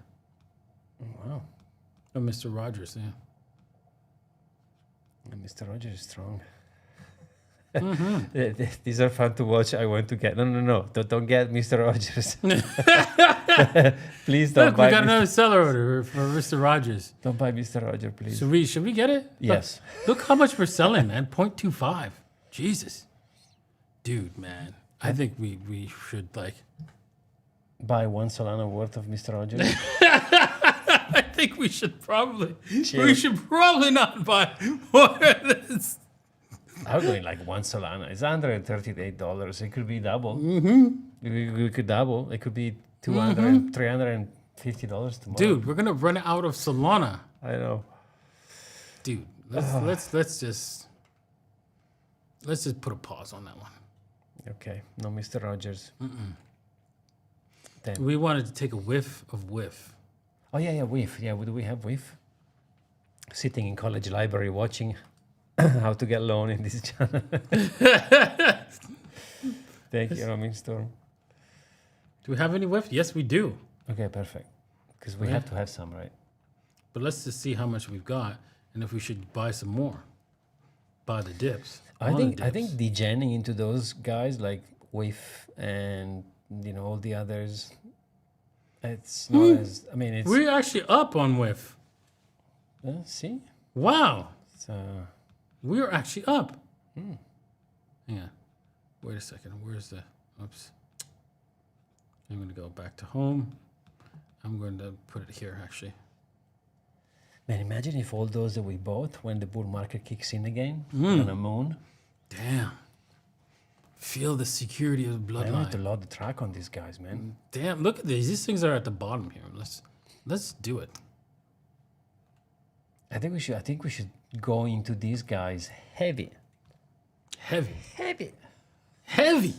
Wow. Oh, Mr. Rogers, yeah. Mr. Rogers is strong. These are fun to watch. I want to get. No. Don't get Mr. Rogers. Please don't Look, buy we got Mr. another seller order for Mr. Rogers. Don't buy Mr. Rogers, please. Should we get it? Yes. Look how much we're selling, man. 0.25. Jesus. Dude, man. I think we should Buy one Solana worth of Mr. Rogers. I think we should probably not buy more of this. I'm going like one Solana. It's $138. It could be double. We could double. It could be $200, $350 tomorrow. Dude, we're gonna run out of Solana. I know. Dude, let's just put a pause on that one. Okay, no Mr. Rogers. Then. We wanted to take a whiff of whiff. Oh yeah, WEEF. Yeah, do we have WEEF? Sitting in college library watching how to get loan in this channel. Thank you, Roaming Storm. Do we have any whiff? Yes, we do. Okay, perfect. Because we have to have some, right? But let's just see how much we've got and if we should buy some more. Buy the dips. I think degenning into those guys like WEEF and all the others. It's not as. I mean, it's. We're actually up on whiff. See. Wow. It's, We're actually up. Yeah. Wait a second. Where's the... Oops. I'm going to go back to home. I'm going to put it here, actually. Man, imagine if all those that we bought when the bull market kicks in again on a moon. Damn. Feel the security of the I need to bloodline. load the track on these guys, man. Damn, look at these. These things are at the bottom here. Let's do it. I think we should go into these guys heavy. Heavy. Heavy. Heavy.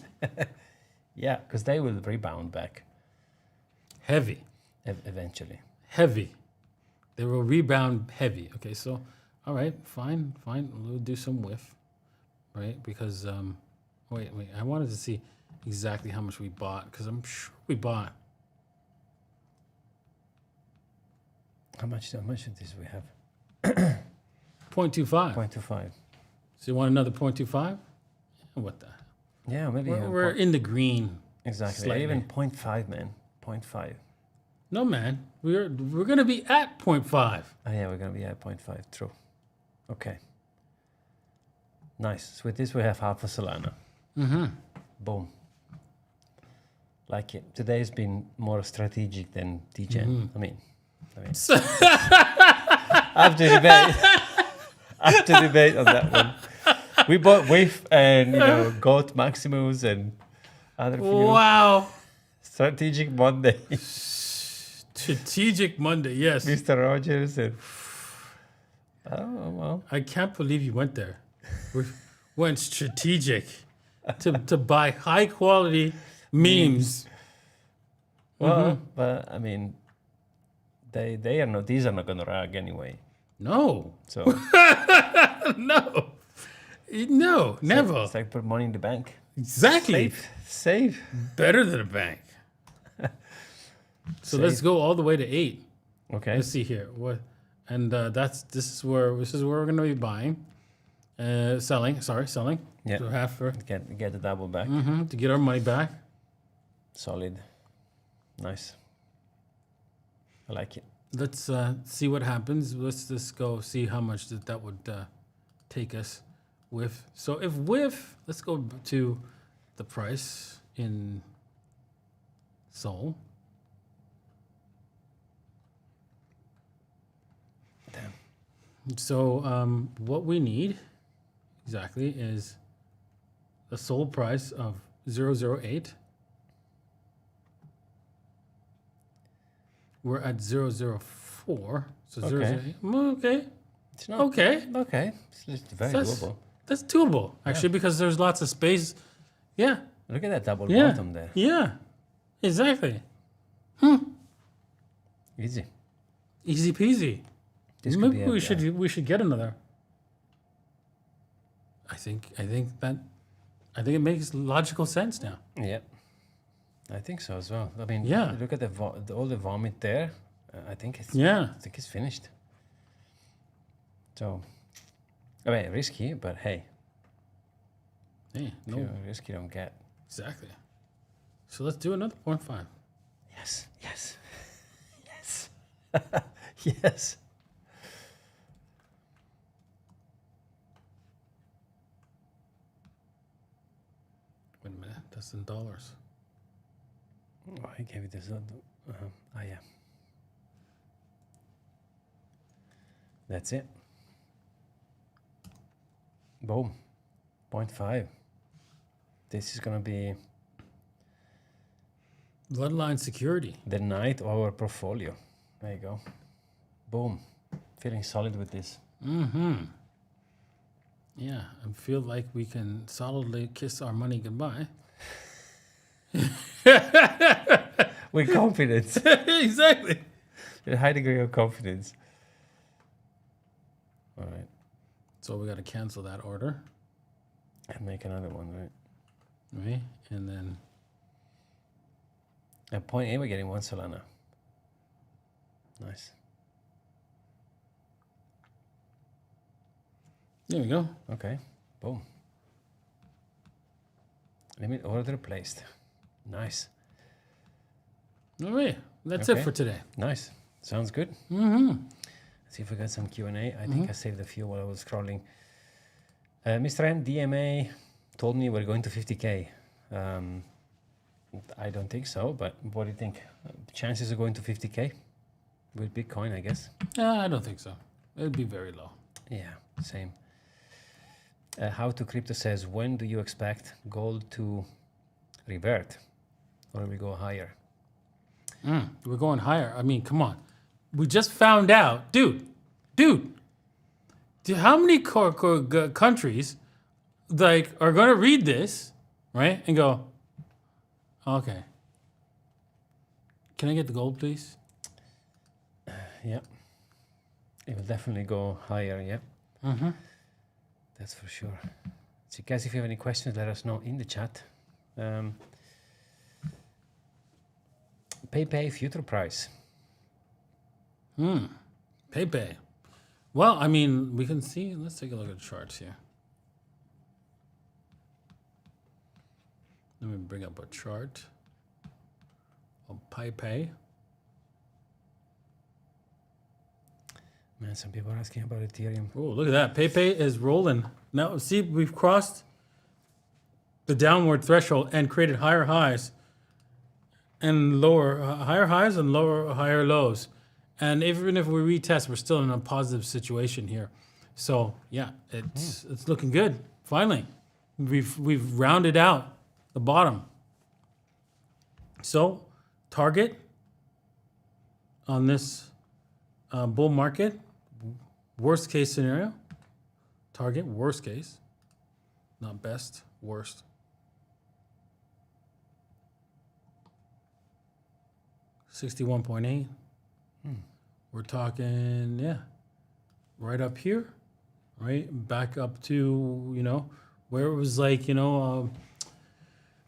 Yeah, because they will rebound back Heavy. eventually. Heavy. They will rebound heavy. Okay, so, all right, fine. We'll do some whiff, right? Because, wait. I wanted to see exactly how much we bought, because I'm sure we bought. How much of this we have? 0.25. 0.25. So you want another 0.25? What the hell? Yeah, maybe We're in the green. exactly. slightly. Even 0.5, man. 0.5. No, man. We're going to be at 0.5. Oh yeah, we're gonna be at 0.5. True. Okay. Nice. So with this, we have half a Solana. Boom. Like it. Today's been more strategic than DGen. I mean, I have to debate. I have to debate on that one. We bought Wave and Goat Maximus and other few. Wow. Strategic Monday. Strategic Monday, yes. Mr. Rogers and oh well. I can't believe you went there. We went strategic to buy high quality memes. Well, but I mean, they are not. These are not gonna rag anyway. No. So No, never. it's like put money in the bank. Exactly. Safe. Better than a bank. So let's go all the way to 8. Okay. Let's see here. What? And this is where we're going to be buying, selling. Yeah. So half for Get the double back. to get our money back. Solid. Nice. I like it. Let's see what happens. Let's just go see how much that would take us with. So if with, let's go to the price in Sol. Damn. So what we need exactly is a Sol price of 0.008. We're at 0.004. So Okay. 0.008. Okay. It's not Okay. okay. It's very doable. That's doable, actually, because there's lots of space. Yeah. Look at that double Yeah. bottom there. Yeah. Exactly. Easy. Easy peasy. This could be Maybe a, we should get another. I think it makes logical sense now. yeah. I think so as well. I mean, Yeah. look at all the vomit there. I think it's finished. So, I mean, risky, but hey, Hey, if you're risky, don't get. exactly. So let's do another 0.5. Yes. Yes. Wait a minute, that's in dollars. Oh, I gave it this. Oh yeah. That's it. Boom. 0.5. This is gonna be Bloodline security. the night of our portfolio. There you go. Boom. Feeling solid with this. Yeah, I feel like we can solidly kiss our money goodbye. With confidence. Exactly. With a high degree of confidence. All right. So we got to cancel that order, And make another one, right? right? And then At 0.8, we're getting 1 Solana. Nice. there we go. Okay. Boom. Limit order placed. Nice. All right, that's Okay. it for today. Nice. Sounds good. Let's see if we got some Q&A. I think I saved a few while I was scrolling. Mr. M, DMA told me we're going to 50K. I don't think so, but what do you think? Chances of going to 50K with Bitcoin, I guess. Yeah, I don't think so. It'd be very low. Yeah, same. How to Crypto says, when do you expect gold to revert, or will we go higher? We're going higher. I mean, come on. We just found out, dude. How many countries like are going to read this, right, and go, okay, can I get the gold, please? Yeah, it will definitely go higher. Yeah, that's for sure. So, guys, if you have any questions, let us know in the chat. PayPay future price. PayPay. Well, I mean, we can see. Let's take a look at the charts here. Let me bring up a chart of PayPay. Man, some people are asking about Ethereum. Oh, look at that. PayPay is rolling. Now, see, we've crossed the downward threshold and created higher highs and higher lows. And even if we retest, we're still in a positive situation here. So yeah, it's looking good. Finally, we've rounded out the bottom. So target on this bull market, worst case scenario. Target worst case, not best, worst. 61.8. We're talking, yeah, right up here, right? Back up to, where it was like, a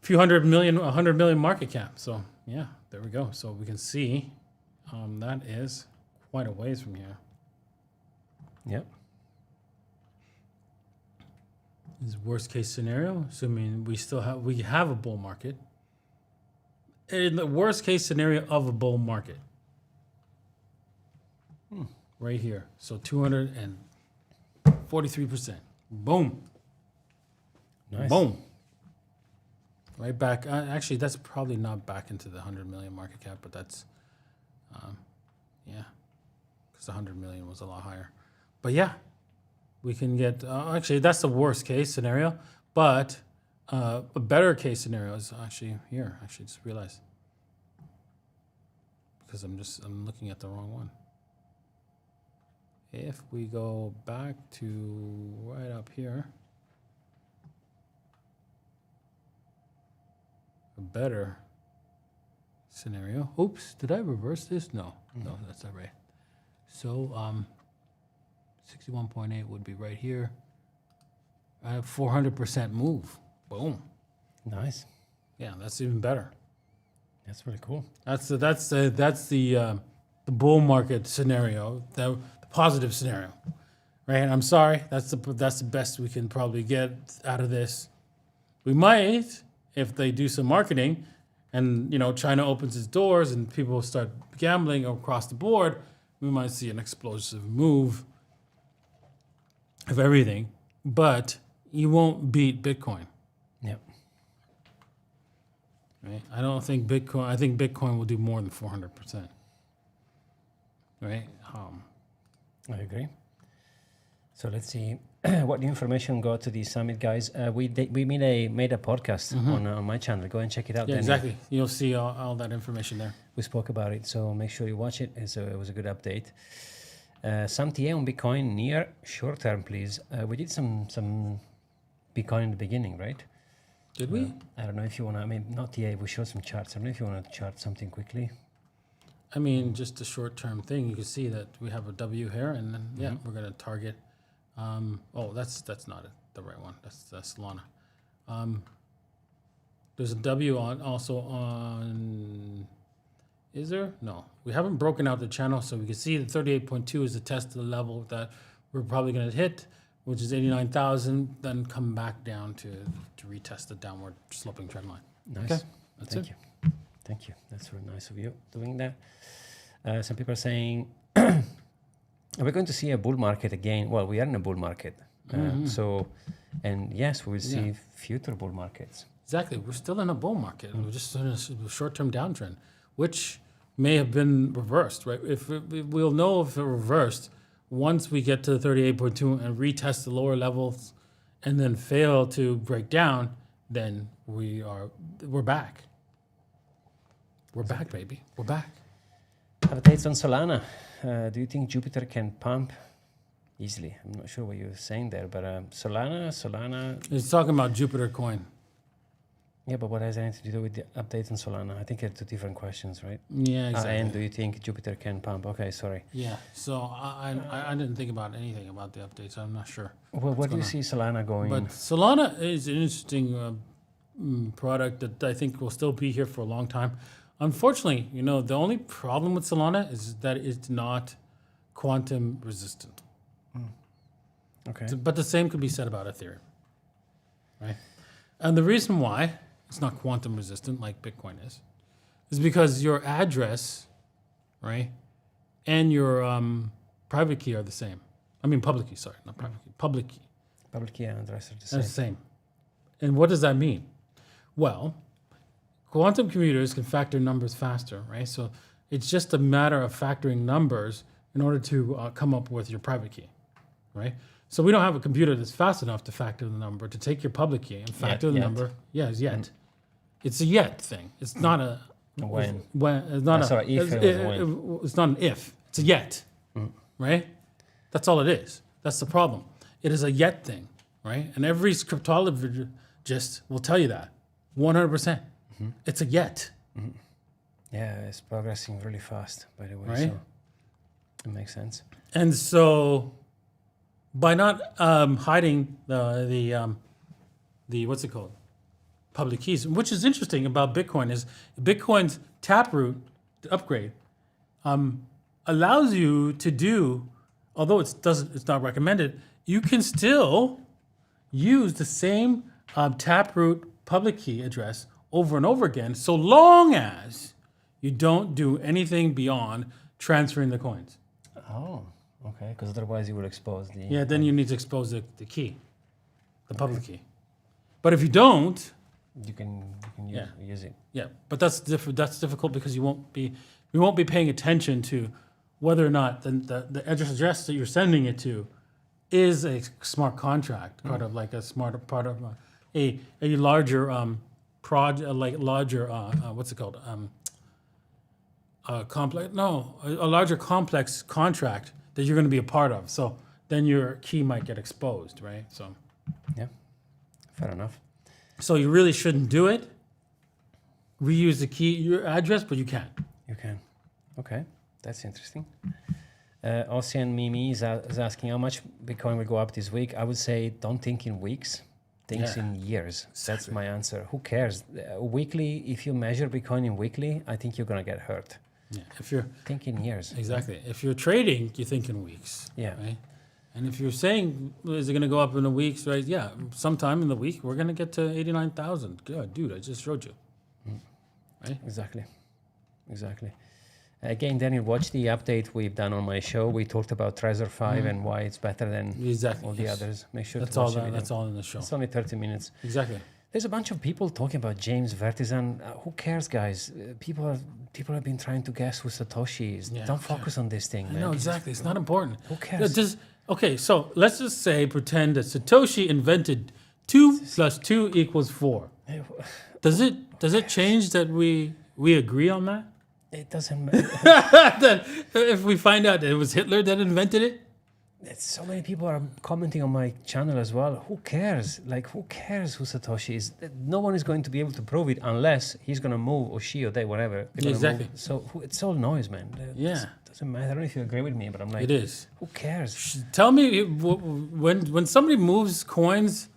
few 100 million market cap. So, yeah, there we go. So we can see that is quite a ways from here. Yep. This is worst case scenario, assuming we have a bull market. In the worst case scenario of a bull market. Right here. So 243%. Boom. Nice. Boom. Right back. Actually, that's probably not back into the 100 million market cap, but that's, because the 100 million was a lot higher. But yeah, we can get, actually, that's the worst case scenario, but a better case scenario is actually here. Actually, just realized. Because I'm looking at the wrong one. If we go back to right up here, a better scenario. Oops, did I reverse this? No, no, that's not right. So 61.8 would be right here. I have 400% move. Boom. Nice. Yeah, that's even better. That's really cool. That's the bull market scenario. The positive scenario, right? And I'm sorry, that's the best we can probably get out of this. We might, if they do some marketing, and China opens its doors and people start gambling across the board, we might see an explosive move of everything. But you won't beat Bitcoin. Yep. Right? I think Bitcoin will do more than 400%. Right? I agree. So let's see what new information got to the summit, guys. We made a podcast on my channel. Go and check it out. Yeah, exactly. You'll see all that information there. We spoke about it, so make sure you watch it. It was a good update. Some TA on Bitcoin near short term, please. We did some Bitcoin in the beginning, right? Did we? I don't know if you want to. I mean, not TA. We showed some charts. I don't know if you want to chart something quickly. I mean, just a short-term thing. You can see that we have a W here, and then we're gonna target. That's not it. The right one. That's Solana. There's a W on. Is there? No, we haven't broken out the channel, so we can see the 38.2 is the test of the level that we're probably gonna hit, which is 89,000. Then come back down to retest the downward sloping trend line. Nice. Okay, that's Thank it. you. Thank you. That's very nice of you doing that. Some people are saying, are we going to see a bull market again? Well, we are in a bull market. And yes, we will see future bull markets. Exactly. We're still in a bull market. We're just in a short-term downtrend, which may have been reversed, right? We'll know if it reversed once we get to the 38.2 and retest the lower levels and then fail to break down, then we're back. We're back, baby. We're back. Updates on Solana. Do you think Jupiter can pump easily? I'm not sure what you're saying there, but Solana. It's talking about Jupiter coin. Yeah, but what has anything to do with the updates on Solana? I think they're two different questions, right? Yeah, exactly. And do you think Jupiter can pump? Okay, sorry. Yeah, so I didn't think about anything about the updates. I'm not sure. Well, where do you see Solana going? But Solana is an interesting product that I think will still be here for a long time. Unfortunately, the only problem with Solana is that it's not quantum resistant. Okay. But the same could be said about Ethereum, right? And the reason why it's not quantum resistant like Bitcoin is because your address, right, and your private key are the same. I mean public key, sorry, not private key. Public key. Public key and address are the They're same. the same. And what does that mean? Well, quantum computers can factor numbers faster, right? So it's just a matter of factoring numbers in order to come up with your private key, right? So we don't have a computer that's fast enough to factor the number, to take your public key and factor the number. Yeah, it's yet. It's a yet thing. It's not a When? it's not sorry, if it was when. it's not an if. It's a yet, right? That's all it is. That's the problem. It is a yet thing, right? And every cryptologist will tell you that, 100%. It's a yet. Yeah, it's progressing really fast, by the way. Right? So it makes sense. And so, by not hiding the what's it called, public keys, which is interesting about Bitcoin is Bitcoin's Taproot upgrade allows you to do, although it's not recommended, you can still use the same Taproot public key address over and over again, so long as you don't do anything beyond transferring the coins. Oh, okay. Because otherwise you would expose the... Yeah, then you need to expose the key, the public key. But if you don't, You can use it. yeah, but that's difficult because you won't be paying attention to whether or not the address that you're sending it to is a smart contract, part of like a smarter part of a larger what's it called? A larger complex contract that you're going to be a part of. So then your key might get exposed, right? So Yeah, fair enough. So you really shouldn't do it. Reuse the key, your address, but you can. You can. Okay, that's interesting. Ocean Mimi is asking how much Bitcoin will go up this week. I would say don't think in weeks, think in years. That's my answer. Who cares? Weekly, if you measure Bitcoin in weekly, I think you're going to get hurt. Yeah, if you're Think in years. exactly. If you're trading, you think in weeks. Yeah. Right. And if you're saying, is it going to go up in a week, right? Yeah, sometime in the week, we're going to get to 89,000. Good, dude, I just showed you. Right? Exactly. Again, Daniel, watch the update we've done on my show. We talked about Trezor 5 and why it's better than Exactly. all the others. Make sure That's to watch all. the video. That's all in the show. It's only 30 minutes. Exactly. There's a bunch of people talking about James Vertisan. Who cares, guys? People have been trying to guess who Satoshi is. Yeah, Don't focus on this thing, man. No, exactly. It's not important. Who cares? Okay, so let's just pretend that Satoshi invented 2 + 2 = 4. Does it change that we agree on that? It doesn't matter. Then if we find out that it was Hitler that invented it? So many people are commenting on my channel as well. Who cares? Like, who cares who Satoshi is? No one is going to be able to prove it unless he's going to move, or she or they, whatever. They're gonna Exactly. move. So it's all noise, man. Yeah. Doesn't matter. I don't know if you agree with me, but I'm like, It is. who cares? Tell me when somebody moves coins,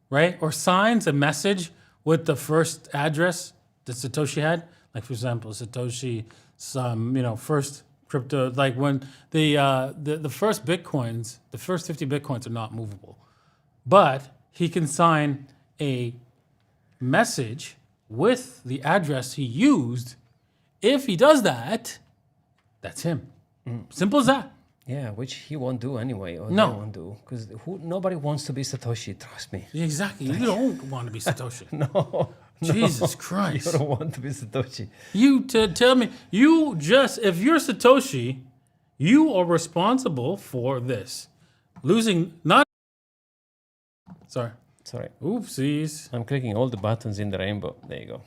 right, or signs a message with the first address that Satoshi had, like for example, Satoshi, first crypto, like when the first bitcoins, the first 50 bitcoins are not movable, but he can sign a message with the address he used. If he does that, that's him. Simple as that. Yeah, which he won't do anyway, or No. they won't do, because nobody wants to be Satoshi. Trust me. Exactly. You don't want to be Satoshi. No. Jesus You Christ. don't want to be Satoshi. You tell me, if you're Satoshi, you are responsible for this. Losing, not. Sorry. Sorry. Oopsies. I'm clicking all the buttons in the rainbow. There you go.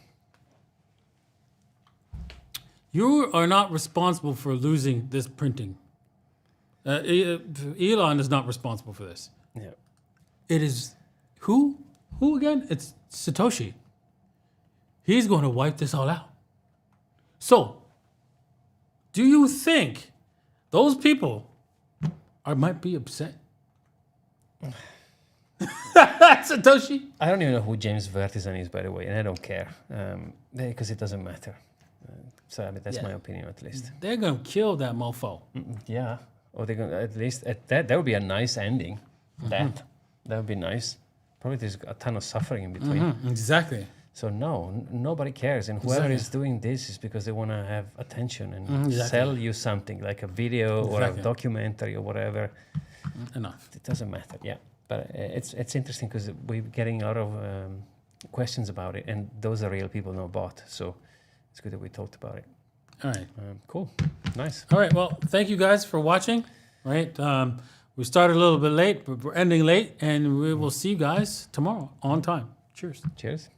You are not responsible for losing this printing. Elon is not responsible for this. Yeah. It is who? Who again? It's Satoshi. He's going to wipe this all out. So, do you think those people might be upset? Satoshi? I don't even know who James Vertison is, by the way, and I don't care because it doesn't matter. So I mean, that's my opinion, at least. They're going to kill that mofo. Yeah, or they're gonna at least that would be a nice ending. That would be nice. Probably there's a ton of suffering in between. Exactly. So no, nobody cares, and whoever is doing this is because they want to have attention and sell you something like a video or a documentary or whatever. Enough. It doesn't matter. Yeah, but it's interesting because we're getting a lot of questions about it, and those are real people, not bot. So it's good that we talked about it. All right. Cool. Nice. All right. Well, thank you guys for watching. Right. We started a little bit late, but we're ending late, and we will see you guys tomorrow on time. Cheers. Cheers.